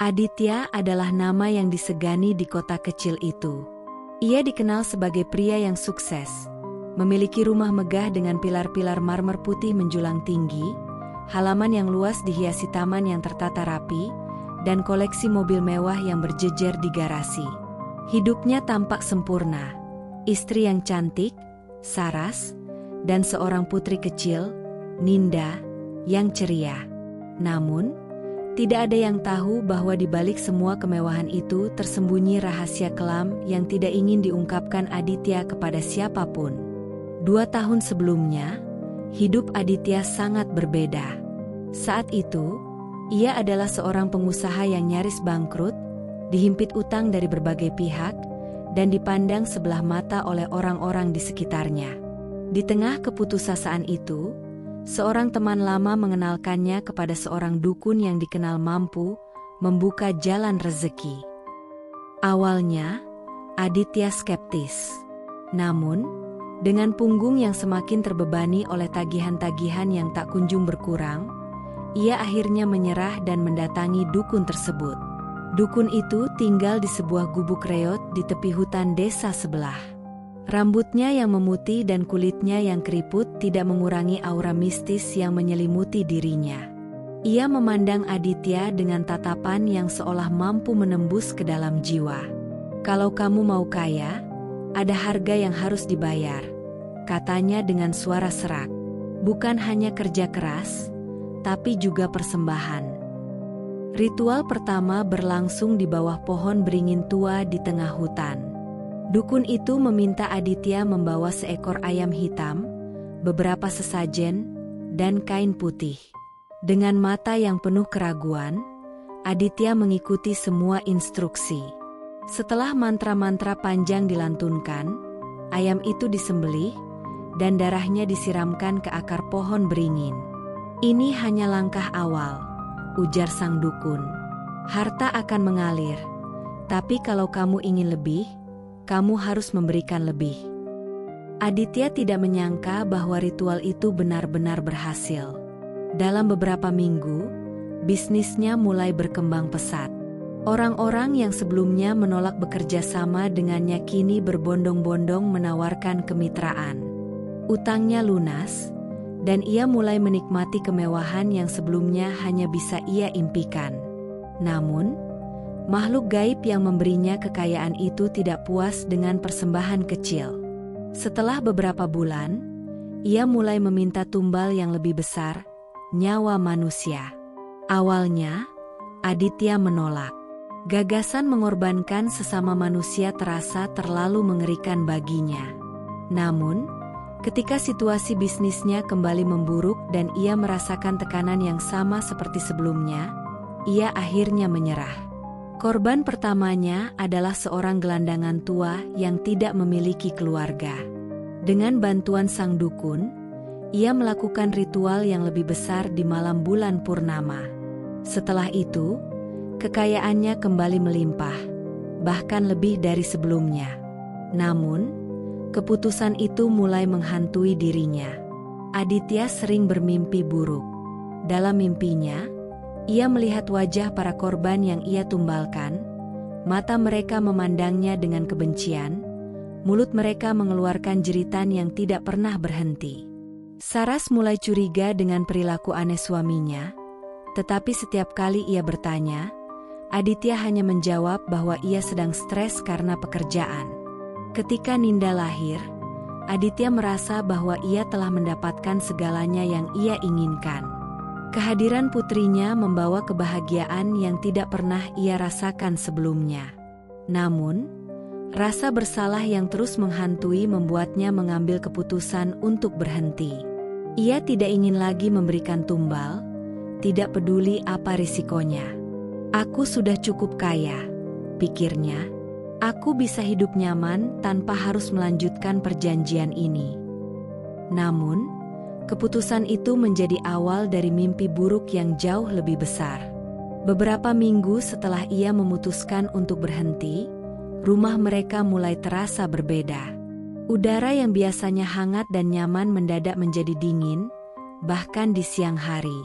Aditya adalah nama yang disegani di kota kecil itu. Ia dikenal sebagai pria yang sukses, memiliki rumah megah dengan pilar-pilar marmer putih menjulang tinggi, halaman yang luas dihiasi taman yang tertata rapi, dan koleksi mobil mewah yang berjejer di garasi. Hidupnya tampak sempurna, istri yang cantik, Saras, dan seorang putri kecil, Ninda, yang ceria. Namun, tidak ada yang tahu bahwa di balik semua kemewahan itu tersembunyi rahasia kelam yang tidak ingin diungkapkan Aditya kepada siapapun. 2 tahun sebelumnya, hidup Aditya sangat berbeda. Saat itu, ia adalah seorang pengusaha yang nyaris bangkrut, dihimpit utang dari berbagai pihak, dan dipandang sebelah mata oleh orang-orang di sekitarnya. Di tengah keputusasaan itu, seorang teman lama mengenalkannya kepada seorang dukun yang dikenal mampu membuka jalan rezeki. Awalnya, Aditya skeptis. Namun, dengan punggung yang semakin terbebani oleh tagihan-tagihan yang tak kunjung berkurang, ia akhirnya menyerah dan mendatangi dukun tersebut. Dukun itu tinggal di sebuah gubuk reot di tepi hutan desa sebelah. Rambutnya yang memutih dan kulitnya yang keriput tidak mengurangi aura mistis yang menyelimuti dirinya. Ia memandang Aditya dengan tatapan yang seolah mampu menembus ke dalam jiwa. "Kalau kamu mau kaya, ada harga yang harus dibayar," katanya dengan suara serak. "Bukan hanya kerja keras, tapi juga persembahan." Ritual pertama berlangsung di bawah pohon beringin tua di tengah hutan. Dukun itu meminta Aditya membawa seekor ayam hitam, beberapa sesajen, dan kain putih. Dengan mata yang penuh keraguan, Aditya mengikuti semua instruksi. Setelah mantra-mantra panjang dilantunkan, ayam itu disembelih, dan darahnya disiramkan ke akar pohon beringin. "Ini hanya langkah awal," ujar sang dukun. "Harta akan mengalir, tapi kalau kamu ingin lebih, kamu harus memberikan lebih." Aditya tidak menyangka bahwa ritual itu benar-benar berhasil. Dalam beberapa minggu, bisnisnya mulai berkembang pesat. Orang-orang yang sebelumnya menolak bekerja sama dengannya kini berbondong-bondong menawarkan kemitraan. Utangnya lunas, dan ia mulai menikmati kemewahan yang sebelumnya hanya bisa ia impikan. Namun, makhluk gaib yang memberinya kekayaan itu tidak puas dengan persembahan kecil. Setelah beberapa bulan, ia mulai meminta tumbal yang lebih besar, nyawa manusia. Awalnya, Aditya menolak. Gagasan mengorbankan sesama manusia terasa terlalu mengerikan baginya. Namun, ketika situasi bisnisnya kembali memburuk dan ia merasakan tekanan yang sama seperti sebelumnya, ia akhirnya menyerah. Korban pertamanya adalah seorang gelandangan tua yang tidak memiliki keluarga. Dengan bantuan sang dukun, ia melakukan ritual yang lebih besar di malam bulan purnama. Setelah itu, kekayaannya kembali melimpah, bahkan lebih dari sebelumnya. Namun, keputusan itu mulai menghantui dirinya. Aditya sering bermimpi buruk. Dalam mimpinya, ia melihat wajah para korban yang ia tumbalkan, mata mereka memandangnya dengan kebencian, mulut mereka mengeluarkan jeritan yang tidak pernah berhenti. Saras mulai curiga dengan perilaku aneh suaminya, tetapi setiap kali ia bertanya, Aditya hanya menjawab bahwa ia sedang stres karena pekerjaan. Ketika Ninda lahir, Aditya merasa bahwa ia telah mendapatkan segalanya yang ia inginkan. Kehadiran putrinya membawa kebahagiaan yang tidak pernah ia rasakan sebelumnya. Namun, rasa bersalah yang terus menghantui membuatnya mengambil keputusan untuk berhenti. Ia tidak ingin lagi memberikan tumbal, tidak peduli apa risikonya. "Aku sudah cukup kaya," pikirnya. "Aku bisa hidup nyaman tanpa harus melanjutkan perjanjian ini." Namun, keputusan itu menjadi awal dari mimpi buruk yang jauh lebih besar. Beberapa minggu setelah ia memutuskan untuk berhenti, rumah mereka mulai terasa berbeda. Udara yang biasanya hangat dan nyaman mendadak menjadi dingin, bahkan di siang hari.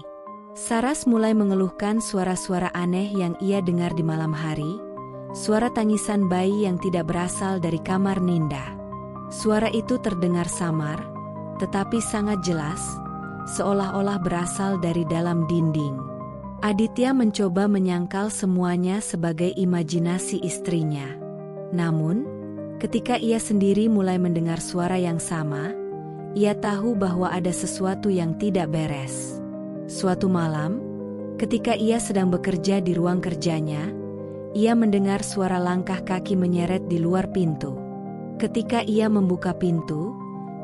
Saras mulai mengeluhkan suara-suara aneh yang ia dengar di malam hari, suara tangisan bayi yang tidak berasal dari kamar Ninda. Suara itu terdengar samar, tetapi sangat jelas, seolah-olah berasal dari dalam dinding. Aditya mencoba menyangkal semuanya sebagai imajinasi istrinya. Namun, ketika ia sendiri mulai mendengar suara yang sama, ia tahu bahwa ada sesuatu yang tidak beres. Suatu malam, ketika ia sedang bekerja di ruang kerjanya, ia mendengar suara langkah kaki menyeret di luar pintu. Ketika ia membuka pintu,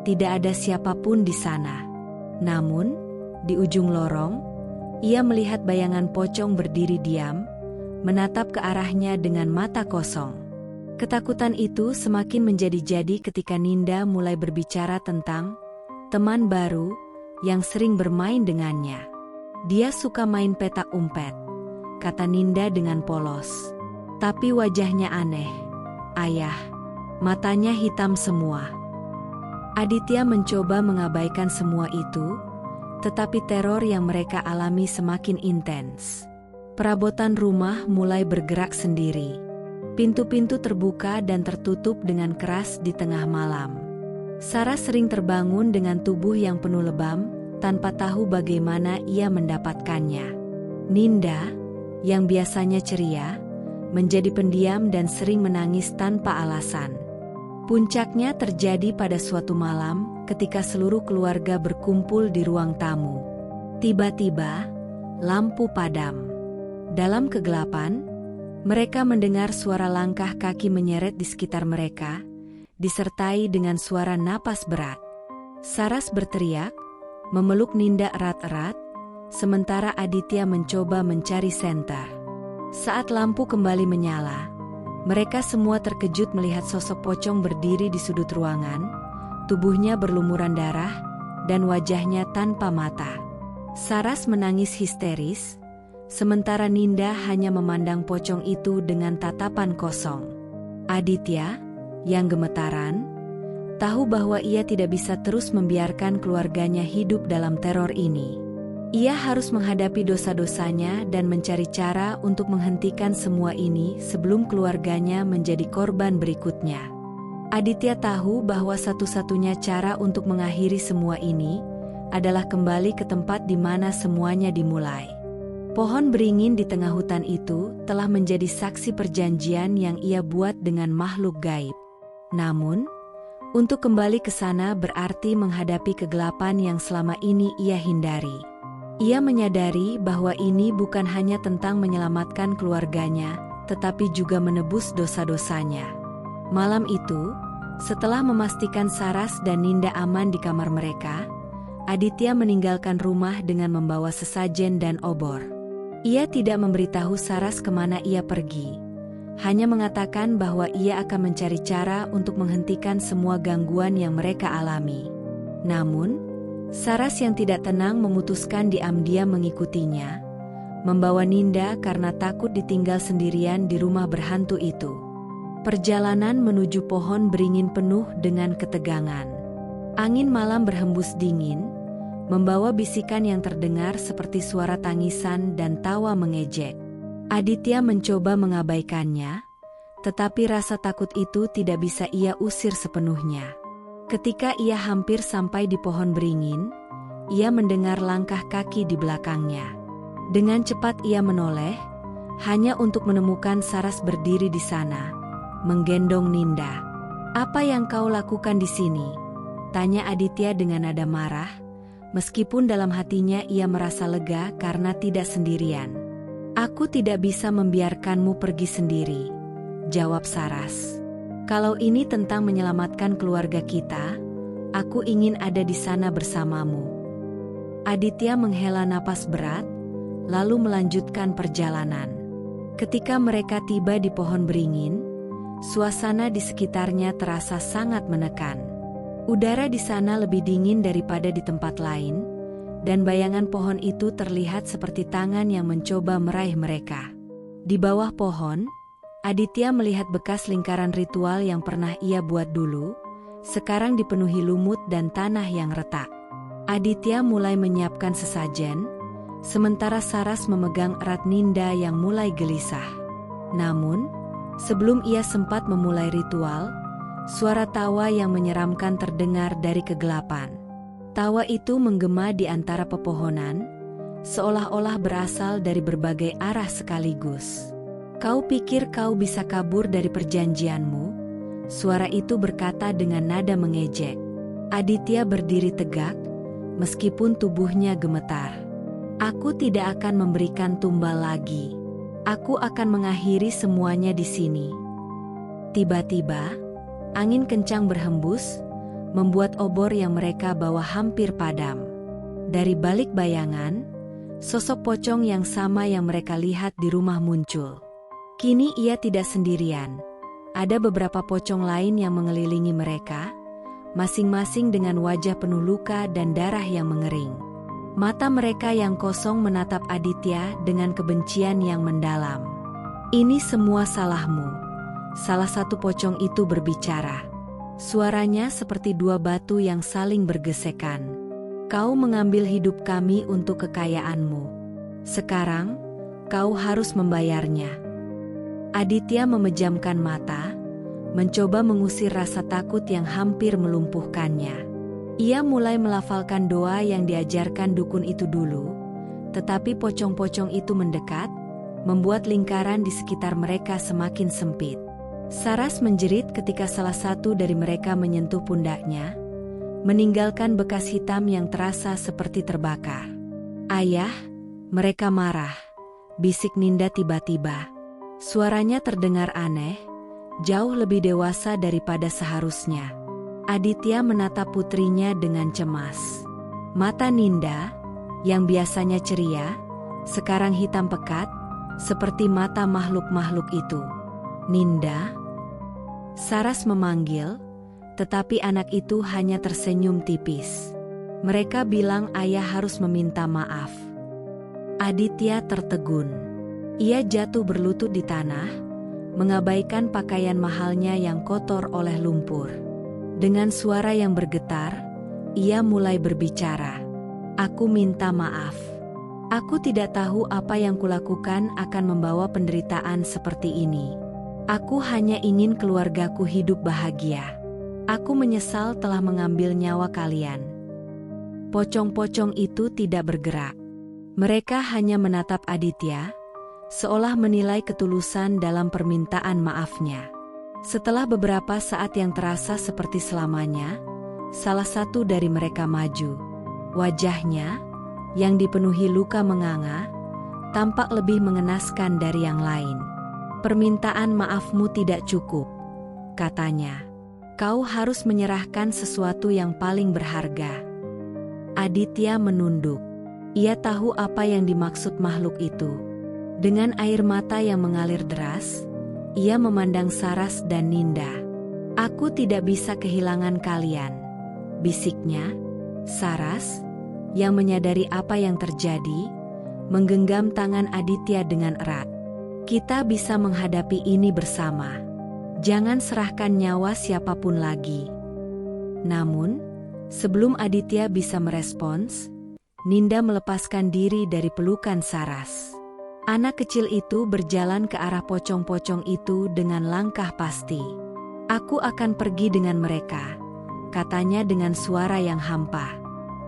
tidak ada siapapun di sana. Namun, di ujung lorong, ia melihat bayangan pocong berdiri diam, menatap ke arahnya dengan mata kosong. Ketakutan itu semakin menjadi-jadi ketika Ninda mulai berbicara tentang teman baru yang sering bermain dengannya. Dia suka main petak umpet, kata Ninda dengan polos. Tapi wajahnya aneh. Ayah, matanya hitam semua. Aditya mencoba mengabaikan semua itu, tetapi teror yang mereka alami semakin intens. Perabotan rumah mulai bergerak sendiri. Pintu-pintu terbuka dan tertutup dengan keras di tengah malam. Saras sering terbangun dengan tubuh yang penuh lebam, tanpa tahu bagaimana ia mendapatkannya. Ninda, yang biasanya ceria, menjadi pendiam dan sering menangis tanpa alasan. Puncaknya terjadi pada suatu malam ketika seluruh keluarga berkumpul di ruang tamu. Tiba-tiba, lampu padam. Dalam kegelapan, mereka mendengar suara langkah kaki menyeret di sekitar mereka, disertai dengan suara napas berat. Saras berteriak, memeluk Ninda erat-erat, sementara Aditya mencoba mencari senter. Saat lampu kembali menyala, mereka semua terkejut melihat sosok pocong berdiri di sudut ruangan, tubuhnya berlumuran darah, dan wajahnya tanpa mata. Saras menangis histeris, sementara Ninda hanya memandang pocong itu dengan tatapan kosong. Aditya, yang gemetaran, tahu bahwa ia tidak bisa terus membiarkan keluarganya hidup dalam teror ini. Ia harus menghadapi dosa-dosanya dan mencari cara untuk menghentikan semua ini sebelum keluarganya menjadi korban berikutnya. Aditya tahu bahwa satu-satunya cara untuk mengakhiri semua ini adalah kembali ke tempat di mana semuanya dimulai. Pohon beringin di tengah hutan itu telah menjadi saksi perjanjian yang ia buat dengan makhluk gaib. Namun, untuk kembali ke sana berarti menghadapi kegelapan yang selama ini ia hindari. Ia menyadari bahwa ini bukan hanya tentang menyelamatkan keluarganya, tetapi juga menebus dosa-dosanya. Malam itu, setelah memastikan Saras dan Ninda aman di kamar mereka, Aditya meninggalkan rumah dengan membawa sesajen dan obor. Ia tidak memberitahu Saras kemana ia pergi, hanya mengatakan bahwa ia akan mencari cara untuk menghentikan semua gangguan yang mereka alami. Namun, Saras yang tidak tenang memutuskan diam-diam mengikutinya, membawa Ninda karena takut ditinggal sendirian di rumah berhantu itu. Perjalanan menuju pohon beringin penuh dengan ketegangan. Angin malam berhembus dingin, membawa bisikan yang terdengar seperti suara tangisan dan tawa mengejek. Aditya mencoba mengabaikannya, tetapi rasa takut itu tidak bisa ia usir sepenuhnya. Ketika ia hampir sampai di pohon beringin, ia mendengar langkah kaki di belakangnya. Dengan cepat ia menoleh, hanya untuk menemukan Saras berdiri di sana, menggendong Ninda. "Apa yang kau lakukan di sini?" tanya Aditya dengan nada marah, meskipun dalam hatinya ia merasa lega karena tidak sendirian. "Aku tidak bisa membiarkanmu pergi sendiri," jawab Saras. "Kalau ini tentang menyelamatkan keluarga kita, aku ingin ada di sana bersamamu." Aditya menghela napas berat, lalu melanjutkan perjalanan. Ketika mereka tiba di pohon beringin, suasana di sekitarnya terasa sangat menekan. Udara di sana lebih dingin daripada di tempat lain, dan bayangan pohon itu terlihat seperti tangan yang mencoba meraih mereka. Di bawah pohon, Aditya melihat bekas lingkaran ritual yang pernah ia buat dulu, sekarang dipenuhi lumut dan tanah yang retak. Aditya mulai menyiapkan sesajen, sementara Saras memegang erat Ninda yang mulai gelisah. Namun, sebelum ia sempat memulai ritual, suara tawa yang menyeramkan terdengar dari kegelapan. Tawa itu menggema di antara pepohonan, seolah-olah berasal dari berbagai arah sekaligus. "Kau pikir kau bisa kabur dari perjanjianmu?" Suara itu berkata dengan nada mengejek. Aditya berdiri tegak, meskipun tubuhnya gemetar. "Aku tidak akan memberikan tumbal lagi. Aku akan mengakhiri semuanya di sini." Tiba-tiba, angin kencang berhembus, membuat obor yang mereka bawa hampir padam. Dari balik bayangan, sosok pocong yang sama yang mereka lihat di rumah muncul. Kini ia tidak sendirian. Ada beberapa pocong lain yang mengelilingi mereka, masing-masing dengan wajah penuh luka dan darah yang mengering. Mata mereka yang kosong menatap Aditya dengan kebencian yang mendalam. "Ini semua salahmu," salah satu pocong itu berbicara. Suaranya seperti dua batu yang saling bergesekan. "Kau mengambil hidup kami untuk kekayaanmu. Sekarang, kau harus membayarnya." Aditya memejamkan mata, mencoba mengusir rasa takut yang hampir melumpuhkannya. Ia mulai melafalkan doa yang diajarkan dukun itu dulu, tetapi pocong-pocong itu mendekat, membuat lingkaran di sekitar mereka semakin sempit. Saras menjerit ketika salah satu dari mereka menyentuh pundaknya, meninggalkan bekas hitam yang terasa seperti terbakar. "Ayah, mereka marah," bisik Ninda tiba-tiba. Suaranya terdengar aneh, jauh lebih dewasa daripada seharusnya. Aditya menatap putrinya dengan cemas. Mata Ninda, yang biasanya ceria, sekarang hitam pekat, seperti mata makhluk-makhluk itu. "Ninda?" Saras memanggil, tetapi anak itu hanya tersenyum tipis. "Mereka bilang ayah harus meminta maaf." Aditya tertegun. Ia jatuh berlutut di tanah, mengabaikan pakaian mahalnya yang kotor oleh lumpur. Dengan suara yang bergetar, ia mulai berbicara. "Aku minta maaf. Aku tidak tahu apa yang kulakukan akan membawa penderitaan seperti ini. Aku hanya ingin keluargaku hidup bahagia. Aku menyesal telah mengambil nyawa kalian." Pocong-pocong itu tidak bergerak. Mereka hanya menatap Aditya, seolah menilai ketulusan dalam permintaan maafnya. Setelah beberapa saat yang terasa seperti selamanya, salah satu dari mereka maju. Wajahnya, yang dipenuhi luka menganga, tampak lebih mengenaskan dari yang lain. "Permintaan maafmu tidak cukup," katanya. "Kau harus menyerahkan sesuatu yang paling berharga." Aditya menunduk. Ia tahu apa yang dimaksud makhluk itu. Dengan air mata yang mengalir deras, ia memandang Saras dan Ninda. "Aku tidak bisa kehilangan kalian," bisiknya. Saras, yang menyadari apa yang terjadi, menggenggam tangan Aditya dengan erat. "Kita bisa menghadapi ini bersama. Jangan serahkan nyawa siapapun lagi." Namun, sebelum Aditya bisa merespons, Ninda melepaskan diri dari pelukan Saras. Anak kecil itu berjalan ke arah pocong-pocong itu dengan langkah pasti. "Aku akan pergi dengan mereka," katanya dengan suara yang hampa.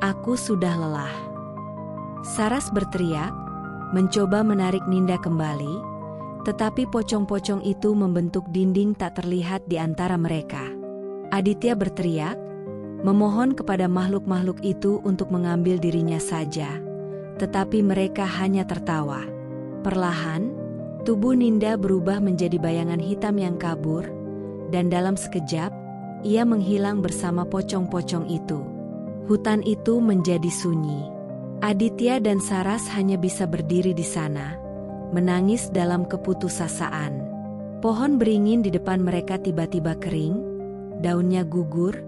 "Aku sudah lelah." Saras berteriak, mencoba menarik Ninda kembali, tetapi pocong-pocong itu membentuk dinding tak terlihat di antara mereka. Aditya berteriak, memohon kepada makhluk-makhluk itu untuk mengambil dirinya saja, tetapi mereka hanya tertawa. Perlahan, tubuh Ninda berubah menjadi bayangan hitam yang kabur, dan dalam sekejap, ia menghilang bersama pocong-pocong itu. Hutan itu menjadi sunyi. Aditya dan Saras hanya bisa berdiri di sana, menangis dalam keputusasaan. Pohon beringin di depan mereka tiba-tiba kering, daunnya gugur,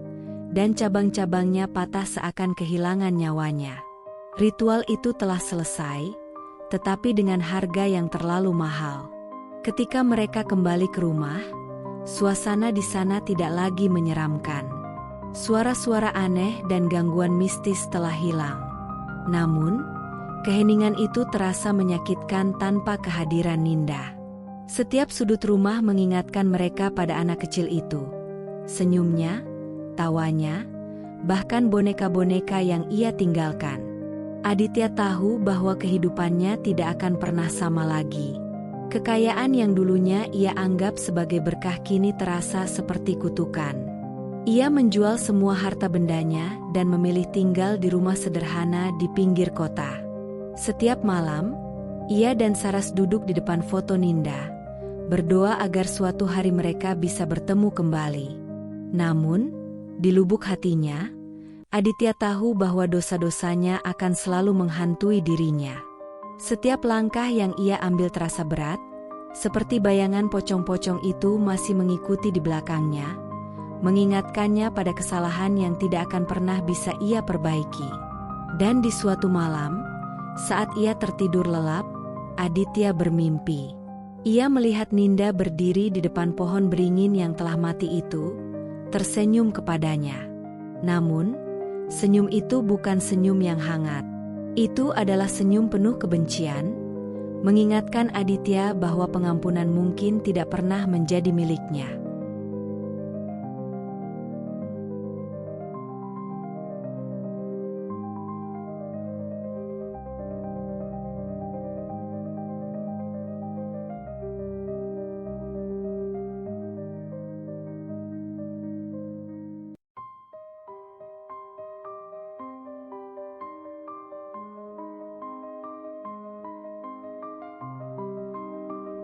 dan cabang-cabangnya patah seakan kehilangan nyawanya. Ritual itu telah selesai, tetapi dengan harga yang terlalu mahal. Ketika mereka kembali ke rumah, suasana di sana tidak lagi menyeramkan. Suara-suara aneh dan gangguan mistis telah hilang. Namun, Keheningan itu terasa menyakitkan tanpa kehadiran Ninda. Setiap sudut rumah mengingatkan mereka pada anak kecil itu. Senyumnya, tawanya, bahkan boneka-boneka yang ia tinggalkan. Aditya tahu bahwa kehidupannya tidak akan pernah sama lagi. Kekayaan yang dulunya ia anggap sebagai berkah kini terasa seperti kutukan. Ia menjual semua harta bendanya dan memilih tinggal di rumah sederhana di pinggir kota. Setiap malam, ia dan Saras duduk di depan foto Ninda, berdoa agar suatu hari mereka bisa bertemu kembali. Namun, di lubuk hatinya, Aditya tahu bahwa dosa-dosanya akan selalu menghantui dirinya. Setiap langkah yang ia ambil terasa berat, seperti bayangan pocong-pocong itu masih mengikuti di belakangnya, mengingatkannya pada kesalahan yang tidak akan pernah bisa ia perbaiki. Dan di suatu malam, saat ia tertidur lelap, Aditya bermimpi. Ia melihat Ninda berdiri di depan pohon beringin yang telah mati itu, tersenyum kepadanya. Namun, senyum itu bukan senyum yang hangat. Itu adalah senyum penuh kebencian, mengingatkan Aditya bahwa pengampunan mungkin tidak pernah menjadi miliknya.